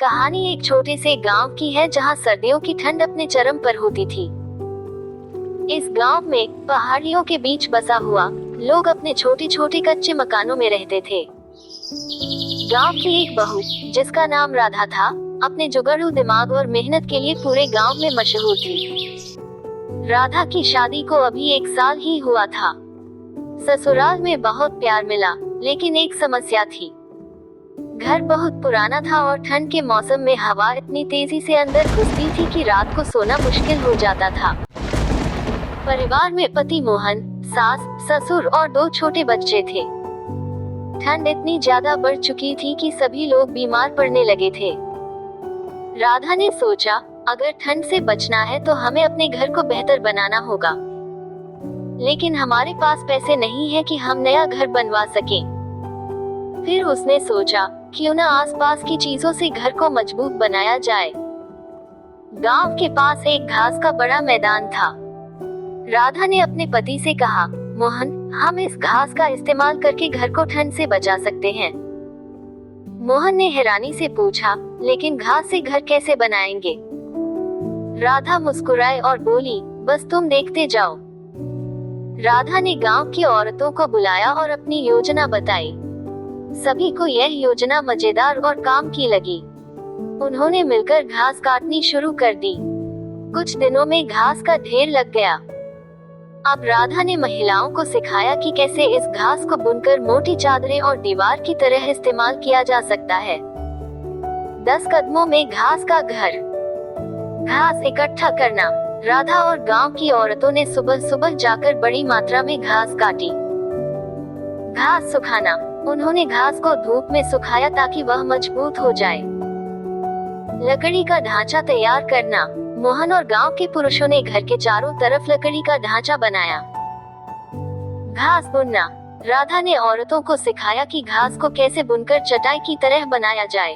कहानी एक छोटे से गांव की है जहां सर्दियों की ठंड अपने चरम पर होती थी। इस गांव में पहाड़ियों के बीच बसा हुआ लोग अपने छोटे छोटे कच्चे मकानों में रहते थे। गांव की एक बहू जिसका नाम राधा था, अपने जुगाड़ू दिमाग और मेहनत के लिए पूरे गांव में मशहूर थी। राधा की शादी को अभी 1 साल ही हुआ था। ससुराल में बहुत प्यार मिला, लेकिन एक समस्या थी। घर बहुत पुराना था और ठंड के मौसम में हवा इतनी तेजी से अंदर घुसती थी कि रात को सोना मुश्किल हो जाता था। परिवार में पति मोहन, सास, ससुर और 2 छोटे बच्चे थे। ठंड इतनी ज्यादा बढ़ चुकी थी कि सभी लोग बीमार पड़ने लगे थे। राधा ने सोचा, अगर ठंड से बचना है तो हमें अपने घर को बेहतर बनाना होगा, लेकिन हमारे पास पैसे नहीं है कि हम नया घर बनवा सकें। फिर उसने सोचा, क्यों न आसपास की चीजों से घर को मजबूत बनाया जाए। गांव के पास एक घास का बड़ा मैदान था। राधा ने अपने पति से कहा, मोहन, हम इस घास का इस्तेमाल करके घर को ठंड से बचा सकते हैं। मोहन ने हैरानी से पूछा, लेकिन घास से घर कैसे बनाएंगे? राधा मुस्कुराई और बोली, बस तुम देखते जाओ। राधा ने गांव की औरतों को बुलाया और अपनी योजना बताई। सभी को यह योजना मजेदार और काम की लगी। उन्होंने मिलकर घास काटनी शुरू कर दी। कुछ दिनों में घास का ढेर लग गया। अब राधा ने महिलाओं को सिखाया कि कैसे इस घास को बुनकर मोटी चादरें और दीवार की तरह इस्तेमाल किया जा सकता है। 10 कदमों में घास का घर। घास इकट्ठा करना। राधा और गांव की औरतों ने सुबह सुबह जाकर बड़ी मात्रा में घास काटी। घास सुखाना। उन्होंने घास को धूप में सुखाया ताकि वह मजबूत हो जाए। लकड़ी का ढांचा तैयार करना। मोहन और गांव के पुरुषों ने घर के चारों तरफ लकड़ी का ढांचा बनाया। घास बुनना। राधा ने औरतों को सिखाया कि घास को कैसे बुनकर चटाई की तरह बनाया जाए।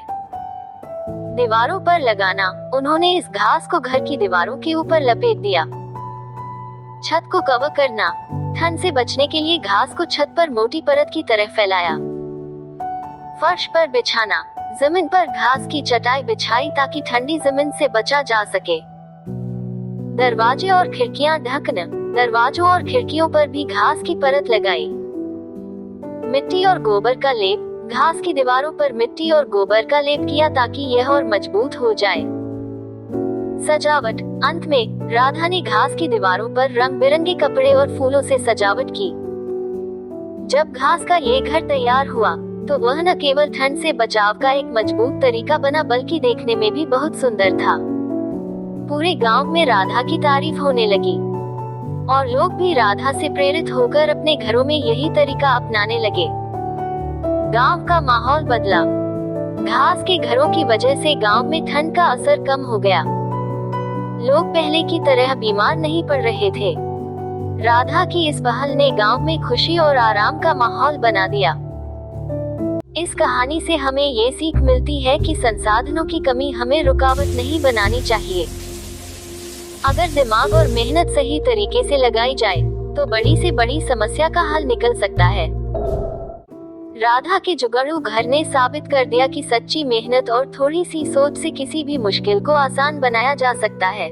दीवारों पर लगाना। उन्होंने इस घास को घर की दीवारों के ऊपर लपेट दिया। छत को कवर करना। ठंड से बचने के लिए घास को छत पर मोटी परत की तरह फैलाया। फर्श पर बिछाना। जमीन पर घास की चटाई बिछाई ताकि ठंडी जमीन से बचा जा सके। दरवाजे और खिड़कियां ढकना। दरवाजों और खिड़कियों पर भी घास की परत लगाई। मिट्टी और गोबर का लेप। घास की दीवारों पर मिट्टी और गोबर का लेप किया ताकि यह और मजबूत हो जाए। सजावट। अंत में राधा ने घास की दीवारों पर रंग बिरंगे कपड़े और फूलों से सजावट की। जब घास का ये घर तैयार हुआ तो वह न केवल ठंड से बचाव का एक मजबूत तरीका बना, बल्कि देखने में भी बहुत सुंदर था। पूरे गांव में राधा की तारीफ होने लगी और लोग भी राधा से प्रेरित होकर अपने घरों में यही तरीका अपनाने लगे। गांव का माहौल बदला। घास के घरों की वजह से गांव में ठंड का असर कम हो गया। लोग पहले की तरह बीमार नहीं पड़ रहे थे। राधा की इस पहल ने गांव में खुशी और आराम का माहौल बना दिया। इस कहानी से हमें ये सीख मिलती है कि संसाधनों की कमी हमें रुकावट नहीं बनानी चाहिए। अगर दिमाग और मेहनत सही तरीके से लगाई जाए तो बड़ी से बड़ी समस्या का हल निकल सकता है। राधा के जुगाड़ू घर ने साबित कर दिया कि सच्ची मेहनत और थोड़ी सी सोच से किसी भी मुश्किल को आसान बनाया जा सकता है।